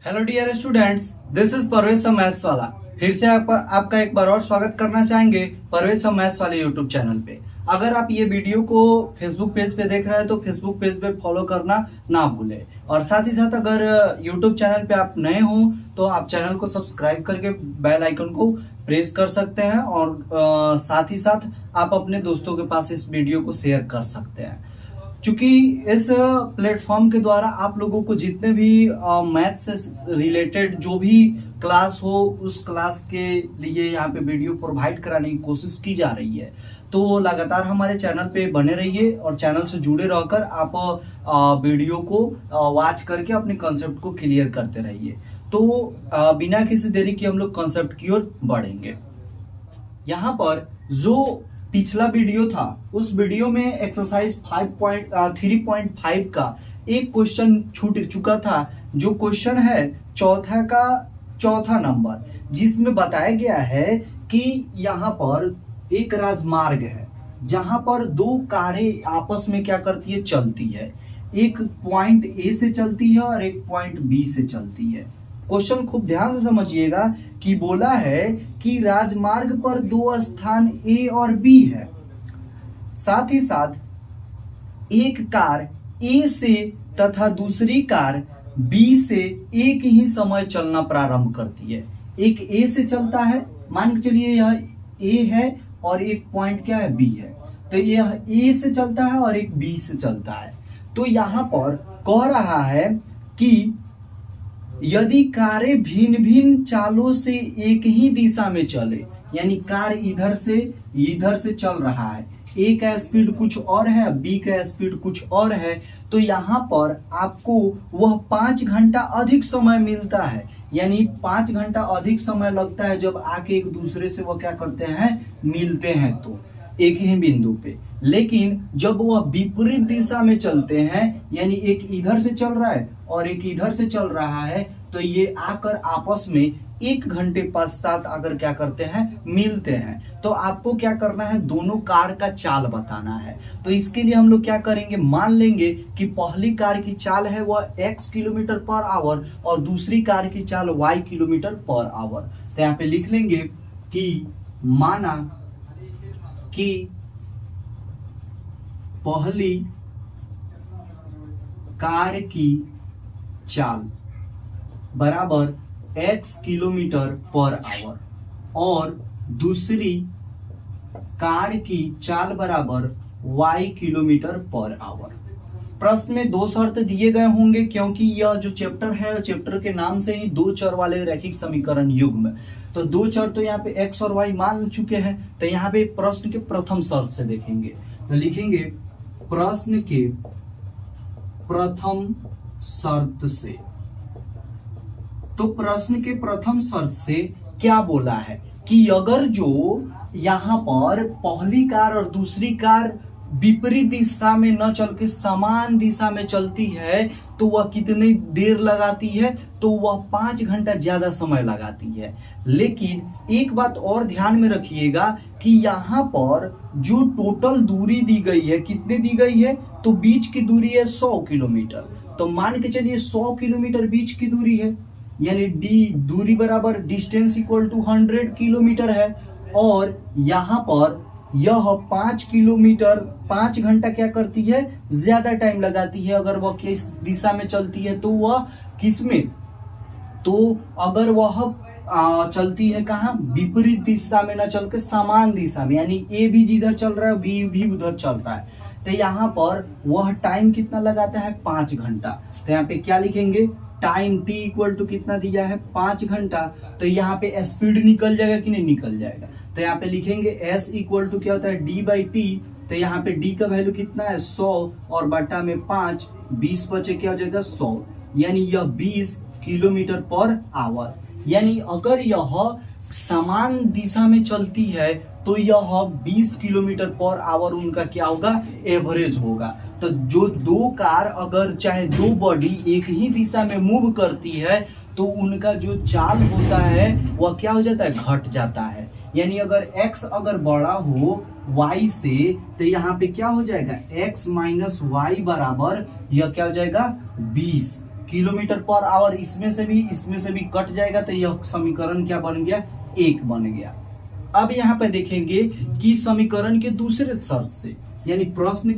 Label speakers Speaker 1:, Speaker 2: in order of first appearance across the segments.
Speaker 1: Hello dear students, this is Parvez maths वाला। फिर से आपका एक बार और स्वागत करना चाहेंगे परवेज मैथ्स वाले यूट्यूब चैनल पे। अगर आप ये वीडियो को फेसबुक पेज पे देख रहे हैं तो फेसबुक पेज पे फॉलो करना ना भूलें, और साथ ही साथ अगर यूट्यूब चैनल पे आप नए हो तो आप चैनल को सब्सक्राइब करके बेल आइकन को प्रेस कर सकते हैं, और साथ ही साथ आप अपने दोस्तों के पास इस वीडियो को शेयर कर सकते हैं। क्योंकि इस प्लेटफॉर्म के द्वारा आप लोगों को जितने भी मैथ से रिलेटेड जो भी क्लास हो उस क्लास के लिए यहाँ पे वीडियो प्रोवाइड कराने की कोशिश की जा रही है। तो लगातार हमारे चैनल पे बने रहिए और चैनल से जुड़े रहकर आप वीडियो को वॉच करके अपने कंसेप्ट को क्लियर करते रहिए। तो बिना किसी देरी के हम लोग कंसेप्ट की ओर बढ़ेंगे। यहाँ पर जो पिछला वीडियो था उस वीडियो में एक्सरसाइज 3.5 का एक क्वेश्चन छूट चुका था, जो क्वेश्चन है चौथा नंबर, जिसमें बताया गया है कि यहाँ पर एक राजमार्ग है जहां पर दो कारें आपस में क्या करती है, चलती है। एक पॉइंट ए से चलती है और एक पॉइंट बी से चलती है। क्वेश्चन खूब ध्यान से समझिएगा कि बोला है कि राजमार्ग पर दो स्थान ए और बी है। साथ ही साथ एक कार ए से तथा दूसरी कार बी से एक ही समय चलना प्रारंभ करती है। एक ए से चलता है, मान के चलिए यह ए है और एक पॉइंट क्या है, बी है। तो यह ए से चलता है और एक बी से चलता है। तो यहां पर कह रहा है कि यदि कारें भिन्न भिन्न चालों से एक ही दिशा में चले, यानी कार इधर से चल रहा है, ए का स्पीड कुछ और है, बी का स्पीड कुछ और है, तो यहाँ पर आपको वह 5 घंटा अधिक समय मिलता है। यानी 5 घंटा अधिक समय लगता है जब आके एक दूसरे से वह क्या करते हैं, मिलते हैं तो एक ही बिंदु पे। लेकिन जब वह विपरीत दिशा में चलते हैं, यानी एक इधर से चल रहा है और एक इधर से चल रहा है, तो ये आकर आपस में 1 घंटे पश्चात अगर क्या करते हैं, मिलते हैं। तो आपको क्या करना है, दोनों कार का चाल बताना है। तो इसके लिए हम लोग क्या करेंगे, मान लेंगे कि पहली कार की चाल है वह x किलोमीटर पर आवर और दूसरी कार की चाल y किलोमीटर पर आवर। तो यहाँ पे लिख लेंगे कि माना कि पहली कार की चाल बराबर x किलोमीटर पर आवर और दूसरी कार की चाल बराबर y किलोमीटर पर आवर। प्रश्न में 2 शर्त दिए गए होंगे, क्योंकि यह जो चैप्टर है, चैप्टर के नाम से ही 2 चर वाले रैखिक समीकरण युग्म। तो 2 चर तो यहाँ पे x और y मान चुके हैं। तो यहाँ पे प्रश्न के प्रथम शर्त से देखेंगे, तो लिखेंगे प्रश्न के प्रथम शर्त से। तो प्रश्न के प्रथम शर्त से क्या बोला है कि अगर जो यहाँ पर पहली कार और दूसरी कार विपरीत दिशा में न चल के समान दिशा में चलती है तो वह कितनी देर लगाती है, तो वह 5 घंटा ज्यादा समय लगाती है। लेकिन एक बात और ध्यान में रखिएगा कि यहाँ पर जो टोटल दूरी दी गई है, कितनी दी गई है, तो बीच की दूरी है 100 किलोमीटर। तो मान के चलिए 100 किलोमीटर बीच की दूरी है, यानी डी दूरी बराबर डिस्टेंस इक्वल टू 100 किलोमीटर है। और यहाँ पर यह 5 किलोमीटर 5 घंटा क्या करती है, ज्यादा टाइम लगाती है। अगर वह किस दिशा में चलती है तो वह किस में, तो अगर वह चलती है कहाँ, विपरीत दिशा में न चल के समान दिशा में, यानी ए भी जिधर चल रहा है बी भी उधर चल रहा है, तो यहाँ पर वह टाइम कितना लगाता है, 5 घंटा। तो यहाँ पे क्या लिखेंगे, टाइम t इक्वल टू कितना दिया है, 5 घंटा। तो यहाँ पे स्पीड निकल जाएगा कि नहीं निकल जाएगा, तो यहाँ पे लिखेंगे s इक्वल टू क्या होता है, d/t। तो यहाँ पे d का वैल्यू कितना है, 100 और बटा में 5, 20 बचे क्या हो जाएगा, 100, यानी यह 20 किलोमीटर पर आवर। यानी अगर यह समान दिशा में चलती है तो यह 20 किलोमीटर पर आवर उनका क्या होगा, एवरेज होगा। तो जो दो कार अगर चाहे दो बॉडी एक ही दिशा में मूव करती है तो उनका जो चाल होता है वह क्या हो जाता है, घट जाता है। यानी अगर x अगर बड़ा हो y से तो यहाँ पे क्या हो जाएगा, x माइनस वाई बराबर यह क्या हो जाएगा, 20 किलोमीटर पर आवर, इसमें से भी कट जाएगा, तो यह समीकरण क्या बन गया, 1 बन गया। अब यहाँ पे देखेंगे कि समीकरण के दूसरे शर्त से, यानी प्रश्न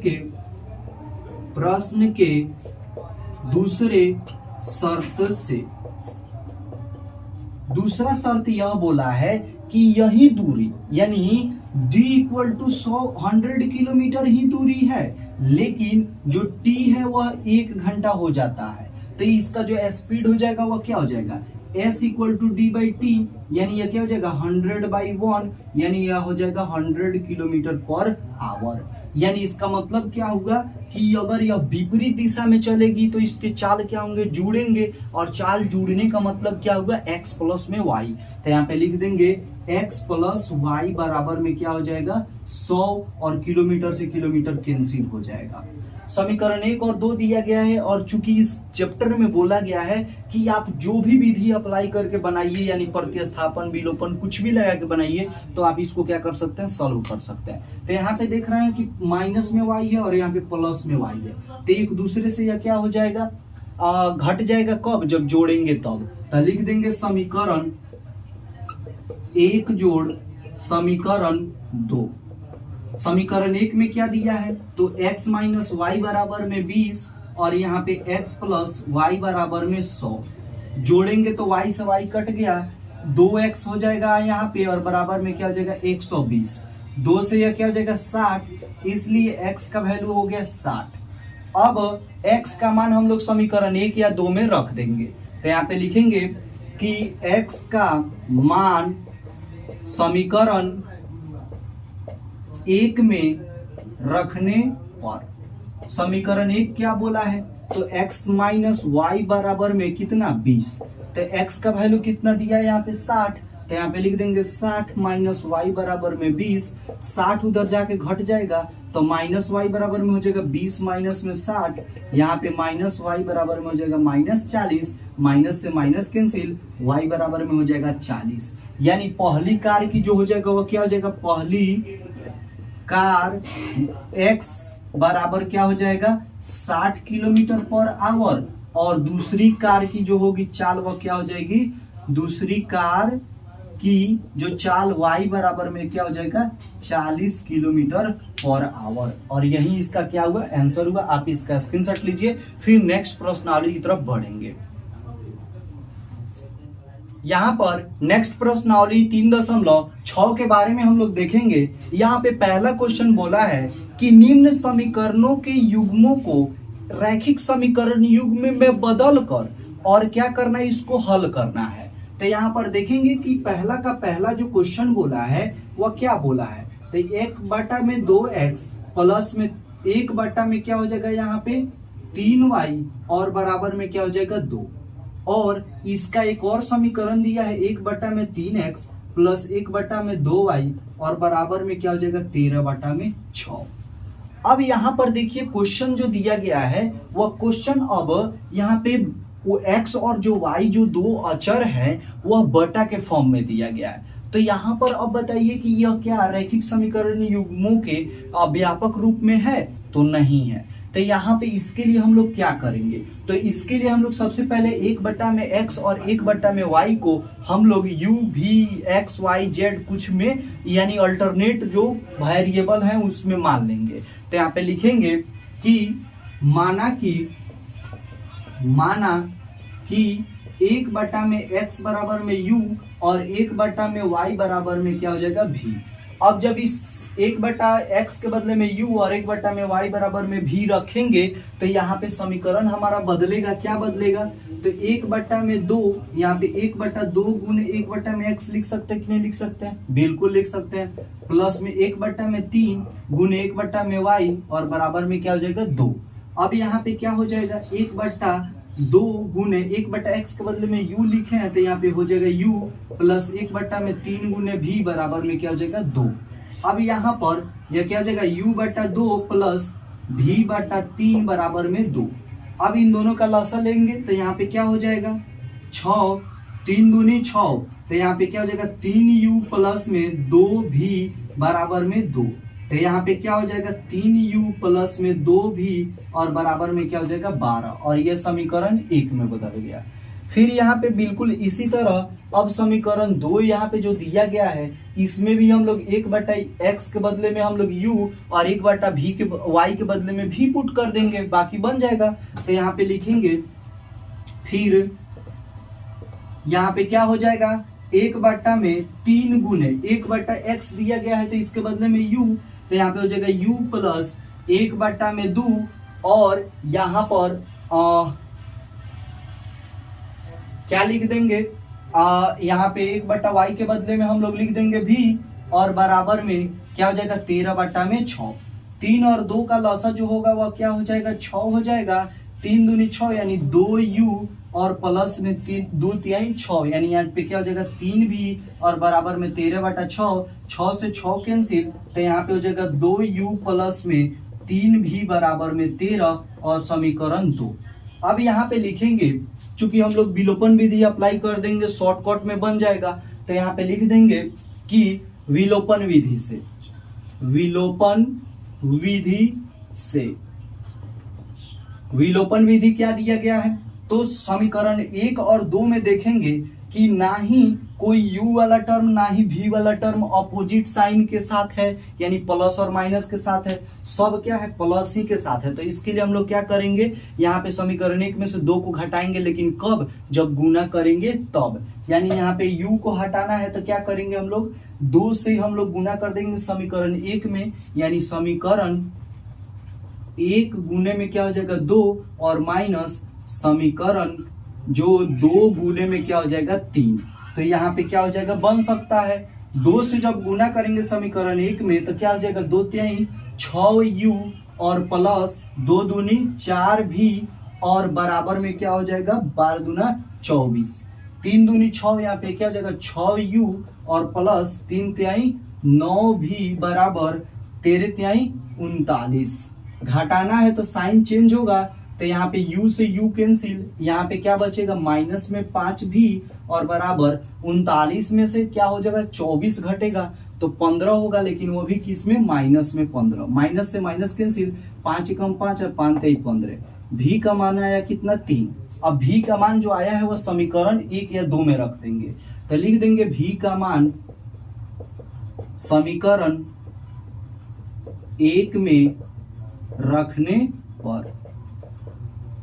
Speaker 1: के दूसरे शर्त से, दूसरा शर्त यह बोला है कि यही दूरी, यानी d इक्वल टू 100 किलोमीटर ही दूरी है, लेकिन जो t है वह 1 घंटा हो जाता है, तो इसका जो स्पीड हो जाएगा वह क्या हो जाएगा, s equal to d by t, यानी यह क्या हो जाएगा 100/1, यानी यह हो जाएगा 100 किलोमीटर पर आवर। यानी इसका मतलब क्या होगा कि अगर यह विपरीत दिशा में चलेगी तो इसके चाल क्या होंगे, जुड़ेंगे, और चाल जुड़ने का मतलब क्या होगा, x प्लस में y। तो यहाँ पे लिख देंगे x प्लस वाई बराबर में क्या हो जाएगा 100, और किलोमीटर से किलोमीटर कैंसिल हो जाएगा। समीकरण 1 और 2 दिया गया है, और चूंकि इस चैप्टर में बोला गया है कि आप जो भी विधि अप्लाई करके बनाइए, यानी प्रतिस्थापन, विलोपन, कुछ भी लगा के बनाइए, तो आप इसको क्या कर सकते हैं, सॉल्व कर सकते हैं। तो यहाँ पे देख रहे हैं कि माइनस में y है और यहाँ पे प्लस में y है, तो एक दूसरे से यह क्या हो जाएगा, घट जाएगा। कब, जब जोड़ेंगे तब। तो लिख देंगे समीकरण 1 जोड़ समीकरण 2। समीकरण 1 में क्या दिया है, तो x माइनस वाई बराबर में 20, और यहाँ पे x प्लस वाई बराबर में 100। जोड़ेंगे तो y से y कट गया, 2x हो जाएगा यहाँ पे, और बराबर में क्या हो जाएगा 120। 2 से यह क्या हो जाएगा 60, इसलिए x का वैल्यू हो गया 60। अब x का मान हम लोग समीकरण 1 या 2 में रख देंगे, तो यहाँ पे लिखेंगे कि x का मान समीकरण 1 में रखने पर, समीकरण 1 क्या बोला है, तो x माइनस वाई बराबर में कितना 20, तो x का वैल्यू कितना दिया है यहाँ पे 60, तो यहाँ पे लिख देंगे 60 माइनस वाई बराबर में 20। 60 उधर जाके घट जाएगा, तो माइनस वाई बराबर में हो जाएगा 20 माइनस में 60, यहाँ पे माइनस वाई बराबर में हो जाएगा -40, माइनस से माइनस कैंसिल, y बराबर में हो जाएगा 40। यानी पहली कार की जो हो जाएगा वो क्या हो जाएगा, पहली कार x बराबर क्या हो जाएगा 60 किलोमीटर पर आवर, और दूसरी कार की जो होगी चाल वह क्या हो जाएगी, दूसरी कार की जो चाल y बराबर में क्या हो जाएगा 40 किलोमीटर पर आवर। और यही इसका क्या हुआ, आंसर हुआ। आप इसका स्क्रीनशॉट लीजिए, फिर नेक्स्ट प्रश्नावली की तरफ बढ़ेंगे। यहाँ पर नेक्स्ट प्रश्नावली 3.6 के बारे में हम लोग देखेंगे। यहाँ पे पहला क्वेश्चन बोला है कि निम्न समीकरणों के युग्मों को रैखिक समीकरण युग्म में बदल कर और क्या करना है, इसको हल करना है। तो यहाँ पर देखेंगे कि पहला का पहला जो क्वेश्चन बोला है वह क्या बोला है, तो 1/2x प्लस में 1/में क्या हो जाएगा यहाँ पे 3y, और बराबर में क्या हो जाएगा 2। और इसका एक और समीकरण दिया है 1/3x प्लस 1/2y, और बराबर में क्या हो जाएगा 13/6। अब यहाँ पर देखिए क्वेश्चन जो दिया गया है वह क्वेश्चन अब यहाँ पे वो x और जो y जो दो अचर है वह बटा के फॉर्म में दिया गया है। तो यहाँ पर अब बताइए कि यह क्या रैखिक समीकरण युग्मों के व्यापक रूप में है, तो नहीं है। तो यहाँ पे इसके लिए हम लोग क्या करेंगे, तो इसके लिए हम लोग सबसे पहले 1/x और 1/y को हम लोग u v x y z कुछ में यानी अल्टरनेट जो वेरिएबल है उसमें मान लेंगे। तो यहाँ पे लिखेंगे कि माना कि 1/x बराबर में u और 1/में y बराबर में क्या हो जाएगा v। अब जब इस 1/x के बदले में u और 1/में y बराबर में v रखेंगे तो यहाँ पे समीकरण हमारा बदलेगा। क्या बदलेगा, तो 1/2 यहाँ पे 1/2 गुने 1/में x लिख सकते हैं कि नहीं लिख सकते हैं, बिल्कुल लिख सकते हैं। प्लस में 1/3 गुने 1/में y, और बराबर में क्या हो जाएगा 2। अब यहाँ पे क्या हो जाएगा 1/2 गुने 1/x के बदले में u लिखे हैं तो यहाँ पे हो जाएगा u प्लस 1/3 गुने v बराबर में क्या हो जाएगा 2। अब यहाँ पर यह क्या हो जाएगा u/2 प्लस v/3 बराबर में 2। अब इन दोनों का लसा लेंगे तो यहाँ पे क्या हो जाएगा 6, 3 दूनी 6, तो यहाँ पे क्या हो जाएगा 3u प्लस में 2v बराबर में 2। तो यहाँ पे क्या हो जाएगा 3u प्लस में 2v और बराबर में क्या हो जाएगा 12, और ये समीकरण 1 में बदल गया। फिर यहाँ पे बिल्कुल इसी तरह अब समीकरण 2 यहाँ पे जो दिया गया है इसमें भी हम लोग 1/x के बदले में हम लोग u और 1/v के y के बदले में v पुट कर देंगे, बाकी बन जाएगा। तो यहाँ पे लिखेंगे, फिर यहाँ पे क्या हो जाएगा 1 में 3 गुने 1/x दिया गया है तो इसके बदले में u, तो यहाँ पे हो जाएगा u प्लस 1 में 2 और यहाँ पर क्या लिख देंगे यहाँ पे 1/y के बदले में हम लोग लिख देंगे v और बराबर में क्या हो जाएगा 13 में 6। 3 और 2 का लौसा जो होगा वह क्या हो जाएगा 6 हो जाएगा। 3 दूनी 6 यानी 2u और प्लस में 2 तिहाई 6 यानी यहाँ पे क्या हो जाएगा 3v और बराबर में 13/6। 6 से 6 कैंसिल, तो यहाँ पे हो जाएगा 2u प्लस में 3v बराबर में 13 और समीकरण 2। अब यहाँ पे लिखेंगे, चूंकि हम लोग विलोपन विधि अप्लाई कर देंगे शॉर्टकट में बन जाएगा, तो यहाँ पे लिख देंगे कि विलोपन विधि से, विलोपन विधि क्या दिया गया है, तो समीकरण 1 और 2 में देखेंगे कि ना ही कोई u वाला टर्म ना ही v वाला टर्म अपोजिट साइन के साथ है, यानी प्लस और माइनस के साथ है, सब क्या है प्लस ही के साथ है। तो इसके लिए हम लोग क्या करेंगे, यहाँ पे समीकरण 1 में से 2 को घटाएंगे, लेकिन कब, जब गुना करेंगे तब। यानी यहाँ पे u को हटाना है तो क्या करेंगे हम लोग 2 से हम लोग गुना कर देंगे समीकरण 1 में, यानी समीकरण 1 गुने में क्या हो जाएगा 2 और माइनस समीकरण जो 2 गुने में क्या हो जाएगा 3। तो यहाँ पे क्या हो जाएगा बन सकता है 2 से जब गुना करेंगे समीकरण 1 में तो क्या हो जाएगा 2 तिहाई 6u और प्लस 2 दूनी 4v और बराबर में क्या हो जाएगा 12 दूना 24। 3 दूनी 6 यहाँ पे क्या हो जाएगा 6u और प्लस 3 तिहाई 9v बराबर 13 तिहाई 39। घटाना है तो साइन चेंज होगा, तो यहाँ पे u से u कैंसिल, यहाँ पे क्या बचेगा माइनस में 5v और बराबर 39 में से क्या हो जाएगा 24 घटेगा तो 15 होगा, लेकिन वो भी किस में माइनस में 15, माइनस से माइनस कैंसिल, 5 एकम 5 और 5 तेई 15। v का मान आया कितना 3। अब v का मान जो आया है वो समीकरण 1 या 2 में रख देंगे, तो लिख देंगे v का मान समीकरण 1 में रखने पर,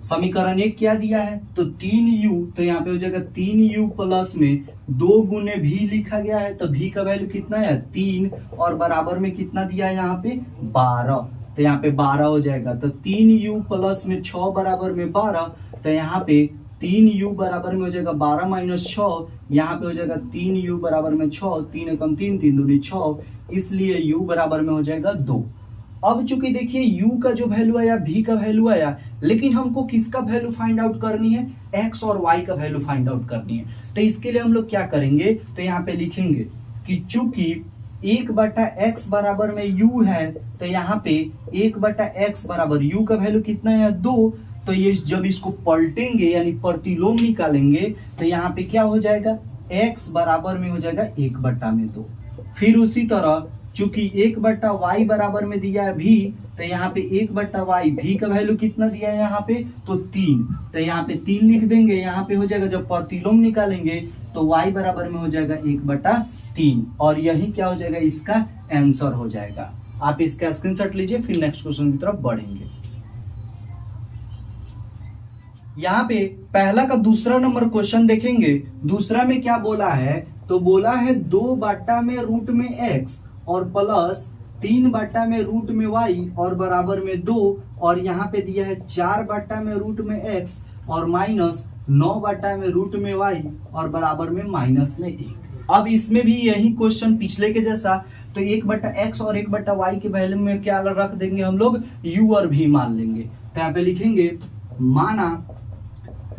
Speaker 1: समीकरण 1 क्या दिया है तो 3u, तो यहाँ पे हो जाएगा 3u प्लस में 2 गुने v लिखा गया है, तो v का वैल्यू कितना है 3 और बराबर में कितना दिया है यहाँ पे 12, तो यहाँ पे 12 हो जाएगा। तो 3u प्लस में 6 बराबर में 12, तो यहाँ पे 3u बराबर में हो जाएगा 12 माइनस 6, यहाँ पे हो जाएगा 3u बराबर में 6, 3 एकम 3 3 दूनी 6, इसलिए u बराबर में हो जाएगा 2। अब चूंकि देखिए u का जो वैल्यू आया v का वैल्यू आया, लेकिन हमको किसका वैल्यू फाइंड आउट करनी है x और y का वैल्यू फाइंड आउट करनी है। तो इसके लिए हम लोग क्या करेंगे, तो यहाँ पे लिखेंगे कि चूंकि 1/x बराबर में u है, तो यहाँ पे 1/x बराबर u का वैल्यू कितना है 2, तो ये जब इसको पलटेंगे यानी प्रतिलोम निकालेंगे तो यहाँ पे क्या हो जाएगा x बराबर में हो जाएगा 1/2। फिर उसी तरह चूंकि 1/y बराबर में दिया है v, तो यहाँ पे 1/y v का वैल्यू कितना दिया है यहाँ पे तो 3, तो यहाँ पे 3 लिख देंगे। यहाँ पे हो जाएगा जब प्रतिलोम निकालेंगे तो y बराबर में हो जाएगा 1/3, और यही क्या हो जाएगा इसका आंसर हो जाएगा। आप इसका स्क्रीनशॉट लीजिए, फिर नेक्स्ट क्वेश्चन की तरफ बढ़ेंगे। यहाँ पे पहला का दूसरा नंबर क्वेश्चन देखेंगे। दूसरा में क्या बोला है, तो बोला है 2 में रूट में x और प्लस 3 में रूट में y और बराबर में 2, और यहाँ पे दिया है 4 में रूट में x और माइनस 9 में रूट में y और बराबर में माइनस में 1। अब इसमें भी यही क्वेश्चन पिछले के जैसा, तो 1/x और 1/y के वैल्यू में क्या रख देंगे हम लोग u और v मान लेंगे। तो यहाँ पे लिखेंगे माना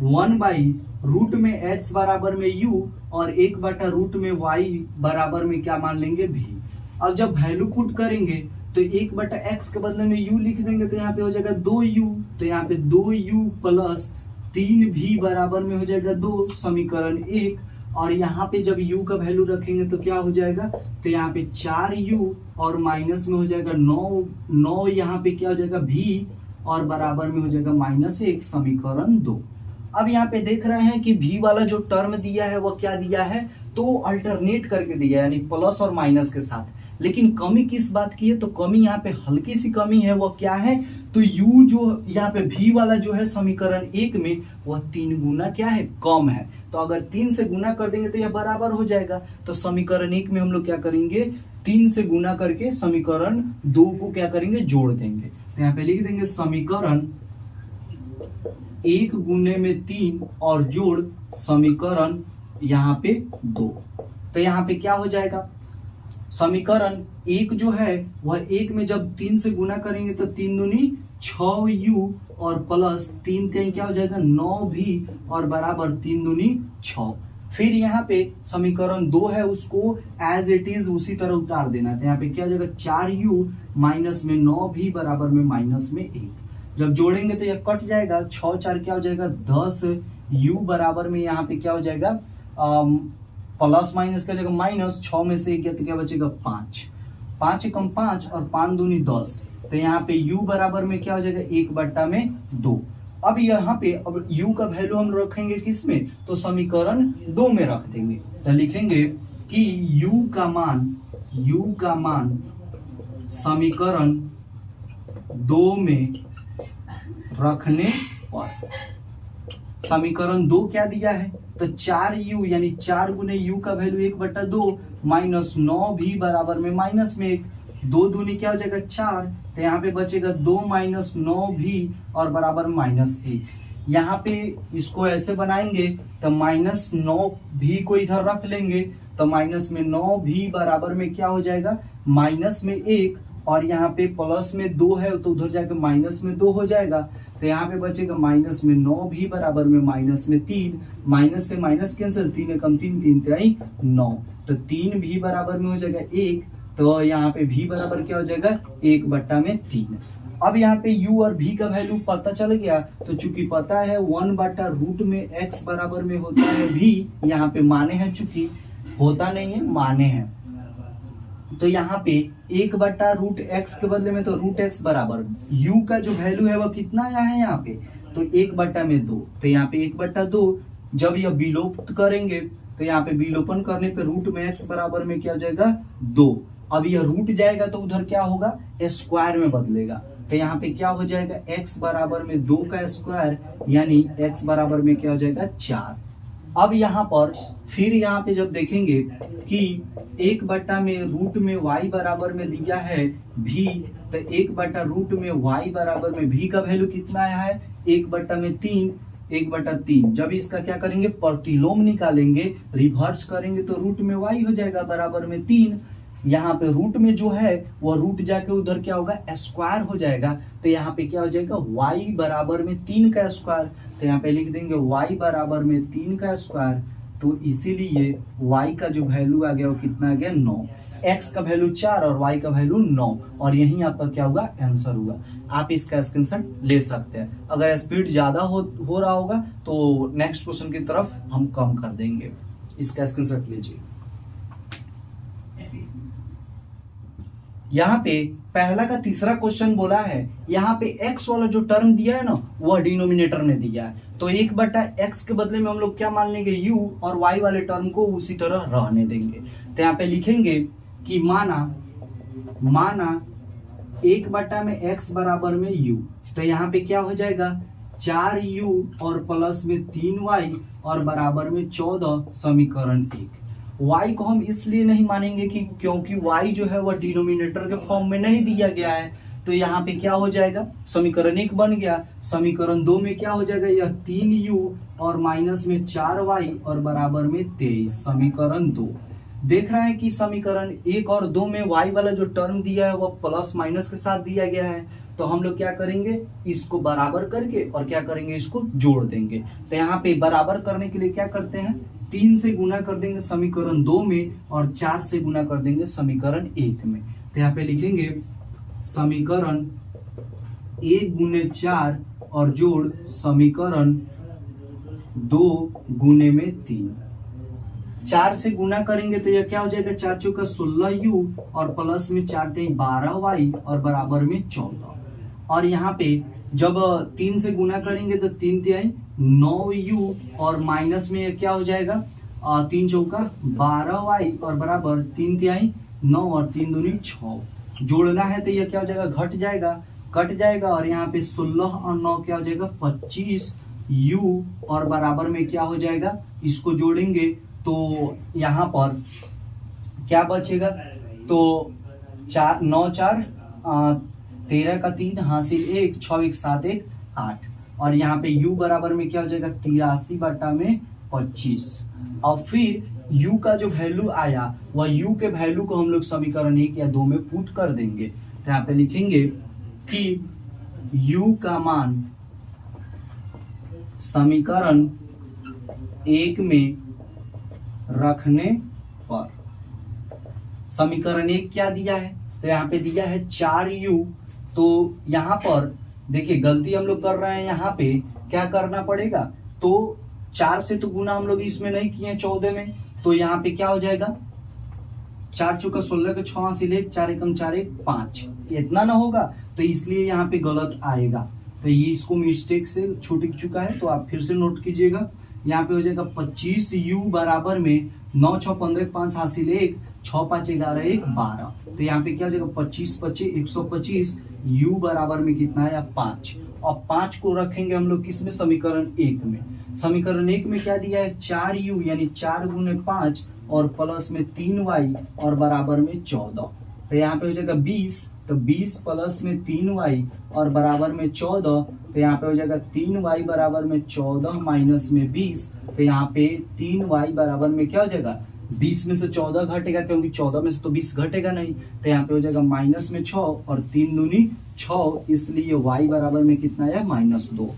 Speaker 1: 1/रूट में x बराबर में u और 1/रूट में y बराबर में क्या मान लेंगे v। अब जब वैल्यू पुट करेंगे तो 1/x के बदले में u लिख देंगे, तो यहाँ पे हो जाएगा 2u, तो यहाँ पे 2u प्लस 3v बराबर में हो जाएगा 2 समीकरण 1, और यहाँ पे जब u का वैल्यू रखेंगे तो क्या हो जाएगा, तो यहाँ पे 4u और माइनस में हो जाएगा 9 यहाँ पे क्या हो जाएगा v और बराबर में हो जाएगा -1, समीकरण 2। अब यहाँ पे देख रहे हैं कि v वाला जो टर्म दिया है वो क्या दिया है, तो अल्टरनेट करके दिया है, यानी प्लस और माइनस के साथ। लेकिन कमी किस बात की है, तो कमी यहाँ पे हल्की सी कमी है, वो क्या है, तो u जो यहाँ पे v वाला जो है समीकरण 1 में वह 3 गुना क्या है, कम है। तो अगर 3 से गुना कर देंगे तो यह बराबर हो जाएगा। तो समीकरण 1 में हम लोग क्या करेंगे, 3 से गुना करके समीकरण 2 को क्या करेंगे, जोड़ देंगे। तो यहाँ पे लिख देंगे समीकरण 1 गुने में 3 और जोड़ समीकरण यहाँ पे 2। तो यहाँ पे क्या हो जाएगा, समीकरण 1 जो है वह 1 में जब 3 से गुना करेंगे तो 3 दूनी 6u और प्लस 3 3 क्या हो जाएगा 9v और बराबर 3 दूनी 6। फिर यहाँ पे समीकरण 2 है उसको एज इट इज उसी तरह उतार देना है। तो यहाँ पे क्या हो जाएगा 4u माइनस में 9v बराबर में माइनस में 1। जब जोड़ेंगे तो यह कट जाएगा, 6 4 क्या हो जाएगा 10u बराबर में यहाँ पे क्या हो जाएगा प्लस माइनस क्या हो जाएगा माइनस, 6 में से 1 गया तो क्या बचेगा 5, 5 कम 5 और 5 दूनी 10। तो यहाँ पे u बराबर में क्या हो जाएगा 1/2। अब यहाँ पे अब u का वैल्यू हम रखेंगे किस में, तो समीकरण 2 में रख देंगे। तो लिखेंगे कि u का मान समीकरण 2 में रखने पर, समीकरण 2 क्या दिया है, तो 4u यानी 4 गुने u का वैल्यू 1/2 माइनस 9v बराबर में माइनस में 1, 2 दूनी क्या हो जाएगा 4। तो यहाँ पे बचेगा 2 माइनस 9v और बराबर -1। यहाँ पे इसको ऐसे बनाएंगे तो -9v को इधर रख लेंगे तो माइनस में 9v बराबर में क्या हो जाएगा -1 और यहाँ पे प्लस में 2 है तो उधर जाके माइनस में 2 हो जाएगा। तो यहाँ पे बचेगा माइनस में 9v बराबर में3, माइनस से माइनस कैंसिल, 3 कम 3 3 3 9, तो 3v बराबर में हो जाएगा 1। तो यहाँ पे v बराबर क्या हो जाएगा 1/3। अब यहाँ पे u और v का वैल्यू पता चल गया, तो चूंकि पता है 1/रूट में x बराबर में होता है v, यहाँ पे माने हैं, चूंकि होता नहीं है माने हैं, तो यहाँ पे 1/√x के बदले में तो √x बराबर u का जो वैल्यू है वो कितना आया है यहाँ पे, तो 1/2। तो यहाँ पे 1/2 जब यह विलोप करेंगे तो यहाँ पे विलोपन करने पे रूट में x बराबर में क्या हो जाएगा 2। अब यह रूट जाएगा तो उधर क्या होगा स्क्वायर में बदलेगा। तो यहाँ पे क्या हो जाएगा x बराबर में 2 का स्क्वायर यानी x बराबर में क्या हो जाएगा 4। अब यहाँ पर फिर यहाँ पे जब देखेंगे कि 1/रूट में y बराबर में दिया है v, तो 1/रूट में y बराबर में v का वैल्यू कितना आया है 1/3। जब इसका क्या करेंगे प्रतिलोम निकालेंगे, रिवर्स करेंगे तो रूट में y हो जाएगा बराबर में 3। यहाँ पे रूट में जो है वो रूट जाके उधर क्या होगा स्क्वायर हो जाएगा। तो यहाँ पे क्या हो जाएगा y बराबर में 3 का स्क्वायर। तो यहाँ पे लिख देंगे y बराबर में 3 का स्क्वायर। तो इसीलिए y का जो वैल्यू आ गया वो कितना आ गया 9, x का वैल्यू 4 और y का वैल्यू 9, और यही आपका क्या होगा आंसर होगा। आप इसका स्क्रीनशॉट ले सकते हैं। अगर स्पीड ज्यादा हो रहा होगा तो नेक्स्ट क्वेश्चन की तरफ हम कम कर देंगे। इसका स्क्रीनशॉट लीजिए। यहाँ पे पहला का तीसरा क्वेश्चन बोला है, यहाँ पे x वाला जो टर्म दिया है ना वह डिनोमिनेटर में दिया है, तो 1/x के बदले में हम लोग क्या मान लेंगे u, और y वाले टर्म को उसी तरह रहने देंगे। तो यहाँ पे लिखेंगे कि माना 1/x बराबर में u, तो यहाँ पे क्या हो जाएगा 4u और प्लस में 3y और बराबर में 14, समीकरण 1। y को हम इसलिए नहीं मानेंगे कि क्योंकि y जो है वह डिनोमिनेटर के फॉर्म में नहीं दिया गया है। तो यहाँ पे क्या हो जाएगा समीकरण 1 बन गया। समीकरण 2 में क्या हो जाएगा यह 3u और माइनस में 4y और बराबर में 23, समीकरण 2। देख रहे हैं कि समीकरण 1 और 2 में y वाला जो टर्म दिया है वह प्लस माइनस के साथ दिया गया है। तो हम लोग क्या करेंगे इसको बराबर करके और क्या करेंगे इसको जोड़ देंगे। तो यहाँ पे बराबर करने के लिए क्या करते हैं 3 से गुना कर देंगे समीकरण 2 में और 4 से गुना कर देंगे समीकरण 1 में। तो यहाँ पे लिखेंगे समीकरण 1 गुने 4 और जोड़ समीकरण 2 गुने में 3। 4 से गुना करेंगे तो यह क्या हो जाएगा, 4 चौका 16u और प्लस में 4 3 12y और बराबर में 14। और यहाँ पे जब 3 से गुना करेंगे तो 3 तिहाई 9u और माइनस में यह क्या हो जाएगा, 3 चौका 12y और बराबर 3 तिहाई 9 और 3 दूनी 6। जोड़ना है तो यह क्या हो जाएगा, घट जाएगा, कट जाएगा और यहाँ पे 16 और 9 क्या हो जाएगा 25u और बराबर में क्या हो जाएगा, इसको जोड़ेंगे तो यहाँ पर क्या बचेगा, तो 4 9 4 13 का 3 हासिल 1 6 1 7 1 8 और यहाँ पे u बराबर में क्या हो जाएगा 83/25। और फिर u का जो वैल्यू आया वह u के वैल्यू को हम लोग समीकरण 1 या 2 में पुट कर देंगे। तो यहाँ पे लिखेंगे कि u का मान समीकरण 1 में रखने पर, समीकरण 1 क्या दिया है, तो यहाँ पे दिया है 4u। तो यहाँ पर देखिए गलती हम लोग कर रहे हैं, यहाँ पे क्या करना पड़ेगा, तो 4 से तो गुना हम लोग इसमें नहीं किए 14 में, तो यहाँ पे क्या हो जाएगा 4 चौका 16 का 6 हासिल 1 4 एकम 4 1 5, इतना ना होगा तो इसलिए यहाँ पे गलत आएगा। तो ये इसको मिस्टेक से छूट चुका है तो आप फिर से नोट कीजिएगा। यहाँ पे हो जाएगा 25u बराबर में 9 6 15 5 हासिल 1 6 5 11 1 12। तो यहाँ पे क्या हो जाएगा 25 25 125 u बराबर में कितना है 5। और 5 को रखेंगे हम लोग किसमें, समीकरण 1 में। समीकरण 1 में क्या दिया है 4u यानी 4 गुने 5 और प्लस में 3y और बराबर में 14। तो यहाँ पे हो जाएगा 20, तो 20 प्लस में 3y और बराबर में 14। तो यहाँ पे हो जाएगा 3y बराबर में 14 माइनस में 20। तो यहाँ पे 3y बराबर में क्या हो जाएगा 20 में से 14 घटेगा क्योंकि 14 में से तो 20 घटेगा नहीं। तो यहाँ पे हो जाएगा माइनस में 6 और 3 दूनी 6, इसलिए y बराबर में कितना है -2।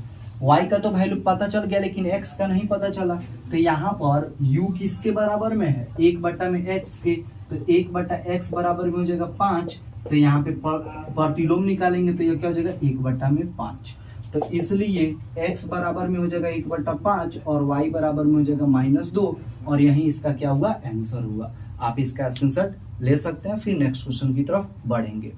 Speaker 1: y का तो वैल्यू पता चल गया लेकिन x का नहीं पता चला। तो यहाँ पर u किसके बराबर में है, 1/x के, तो 1/x बराबर में हो जाएगा 5। तो यहाँ पे प्रतिलोम निकालेंगे तो यह क्या हो जाएगा 1/5। तो इसलिए x बराबर में हो जाएगा 1/5 और y बराबर में हो जाएगा -2 और यही इसका क्या हुआ, आंसर हुआ। आप इसका स्क्रीनशॉट ले सकते हैं। फिर नेक्स्ट क्वेश्चन की तरफ बढ़ेंगे।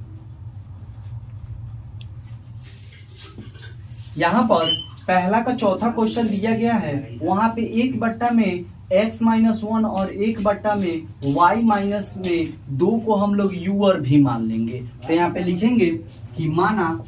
Speaker 1: यहाँ पर पहला का चौथा क्वेश्चन दिया गया है, वहां पे 1/में x-1 और 1/में y-2 को हम लोग u और v मान लेंगे। तो यहाँ पे लिखेंगे कि माना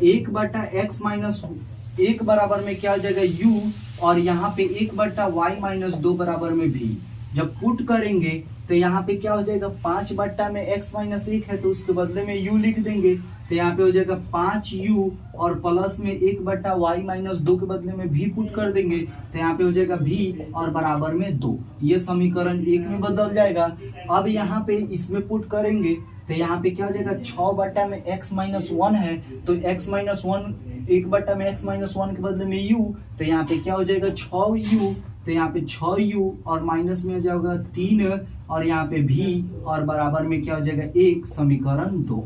Speaker 1: 1/x-1 बराबर में क्या हो जाएगा u और यहाँ पे 1/y-2 बराबर में v। जब पुट करेंगे तो यहाँ पे क्या हो जाएगा 5/में x-1 है तो उसके बदले में u लिख देंगे। तो यहाँ पे हो जाएगा 5u और प्लस में 1/y-2 के बदले में v पुट कर देंगे। तो यहाँ पे हो जाएगा v और बराबर में 2। ये समीकरण 1 में बदल जाएगा। अब यहाँ पे इसमें पुट करेंगे तो यहाँ पे क्या हो जाएगा 6/में x-1 है तो x-1 1/में x-1 के बदले में u। तो यहाँ पे क्या हो जाएगा 6u। तो यहाँ पे 6u और माइनस में हो जाएगा 3 और यहाँ पे v और बराबर में क्या हो जाएगा 1, समीकरण 2।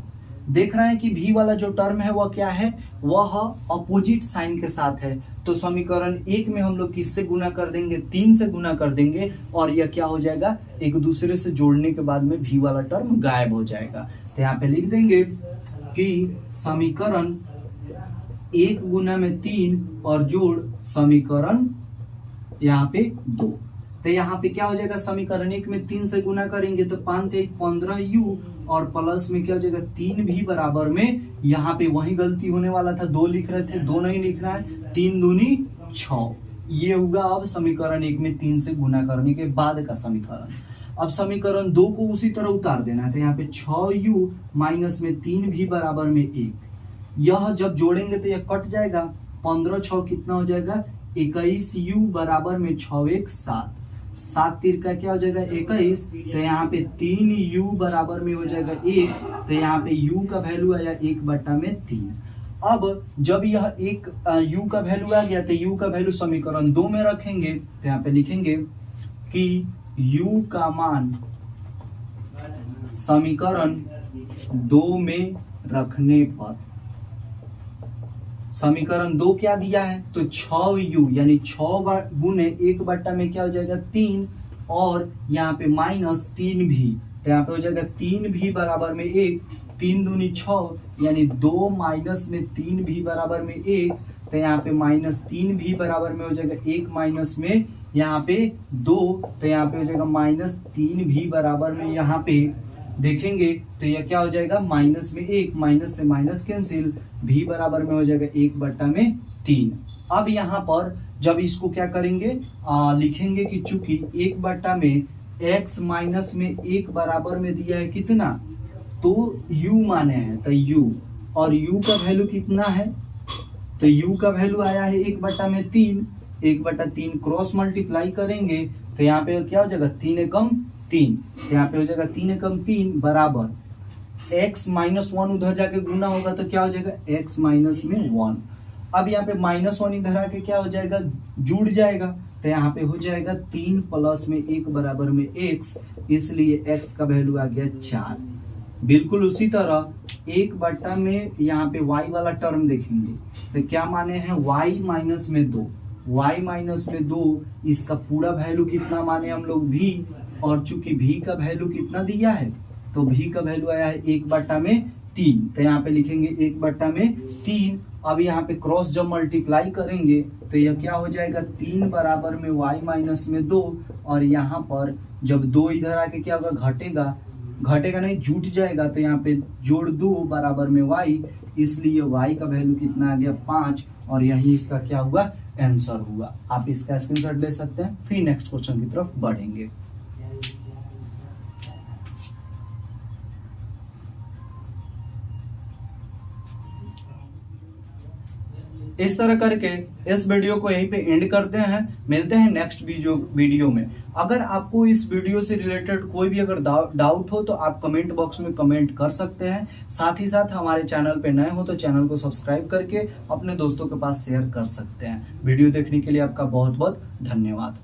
Speaker 1: देख रहे हैं कि v वाला जो टर्म है वह क्या है, वह अपोजिट साइन के साथ है। तो समीकरण 1 में हम लोग किससे गुना कर देंगे, 3 से गुना कर देंगे और यह क्या हो जाएगा एक दूसरे से जोड़ने के बाद में v वाला टर्म गायब हो जाएगा। तो यहाँ पे लिख देंगे कि समीकरण 1 गुना में 3 और जोड़ समीकरण यहाँ पे 2। तो यहाँ पे क्या हो जाएगा समीकरण 1 में 3 से गुना करेंगे तो 5 × 15u और प्लस में क्या हो जाएगा 3v बराबर में, यहाँ पे वही गलती होने वाला था, 2 लिख रहे थे, 2 नहीं लिखना है, 3 दूनी 6। ये होगा अब समीकरण 1 में 3 से गुना करने के बाद का समीकरण। अब समीकरण 2 को उसी तरह उतार देना है। तो यहाँ पे 6u माइनस में 3v बराबर में 1। यह जब जोड़ेंगे तो यह कट जाएगा, 15 6 कितना हो जाएगा 21u बराबर में 6 1 7, 7 3 का क्या हो जाएगा 21। तो यहाँ पे 3u बराबर में हो जाएगा 1। तो यहाँ पे u का वैल्यू आया 1/3। अब जब यह एक u का वैल्यू आ गया तो u का वैल्यू समीकरण 2 में रखेंगे। तो यहाँ पे लिखेंगे कि u का मान समीकरण 2 में रखने पर, समीकरण 2 क्या दिया है, तो 6u यानी 6 गुने 1 बट्टा में क्या हो जाएगा 3, और यहाँ पे -3 भी, तो यहाँ पे हो जाएगा 3 भी बराबर में 1, 3 दूनी 6 यानी 2 माइनस में 3 भी बराबर में 1, तो यहाँ पे -3 भी बराबर में हो जाएगा 1 माइनस में यहाँ पे 2, तो यहाँ पे हो जाएगा -3 भी बराबर में यहाँ पे देखेंगे तो यह क्या हो जाएगा माइनस में 1, माइनस से माइनस कैंसिल, भी बराबर में हो जाएगा 1 बट्टा में 3। अब यहाँ पर जब इसको क्या करेंगे लिखेंगे कि चूंकि 1 बट्टा में x माइनस में 1 बराबर में दिया है कितना, तो u माने हैं, तो u, और u का वैल्यू कितना है, तो u का वैल्यू आया है 1 बट्टा में 3, 1 बट्टा 3 क्रॉस मल्टीप्लाई करेंगे तो यहाँ पे क्या हो जाएगा 3 एकम 3, तो यहाँ पे हो जाएगा 3 एकम 3 बराबर x माइनस 1 उधर जाके गुना होगा तो क्या हो जाएगा x माइनस में 1। अब यहाँ पे -1 इधर आके क्या हो जाएगा जुड़ जाएगा, तो यहाँ पे हो जाएगा 3 प्लस में 1 बराबर में x, इसलिए x का वैल्यू आ गया 4। बिल्कुल उसी तरह 1 बट्टा में यहाँ पे y वाला टर्म देखेंगे तो क्या माने हैं y माइनस में 2, y माइनस में 2, इसका पूरा वैल्यू कितना माने हम लोग v, और चूंकि v का वैल्यू कितना दिया है तो v का वैल्यू आया है 1 बट्टा में 3, तो यहाँ पे लिखेंगे 1 बट्टा में 3। अब यहाँ पे क्रॉस जब मल्टीप्लाई करेंगे तो यह क्या हो जाएगा 3 बराबर में y माइनस में 2, और यहाँ पर जब 2 इधर आके क्या होगा घटेगा नहीं जुट जाएगा, तो यहाँ पे जोड़ 2 बराबर में y, इसलिए y का वैल्यू कितना आ गया 5, और यही इसका क्या हुआ आंसर हुआ। आप इसका स्क्रीनशॉट ले सकते हैं। फिर नेक्स्ट क्वेश्चन की तरफ बढ़ेंगे। इस तरह करके इस वीडियो को यहीं पे एंड करते हैं। मिलते हैं नेक्स्ट वीडियो में। अगर आपको इस वीडियो से रिलेटेड कोई भी अगर डाउट हो तो आप कमेंट बॉक्स में कमेंट कर सकते हैं। साथ ही साथ हमारे चैनल पे नए हो तो चैनल को सब्सक्राइब करके अपने दोस्तों के पास शेयर कर सकते हैं। वीडियो देखने के लिए आपका बहुत बहुत धन्यवाद।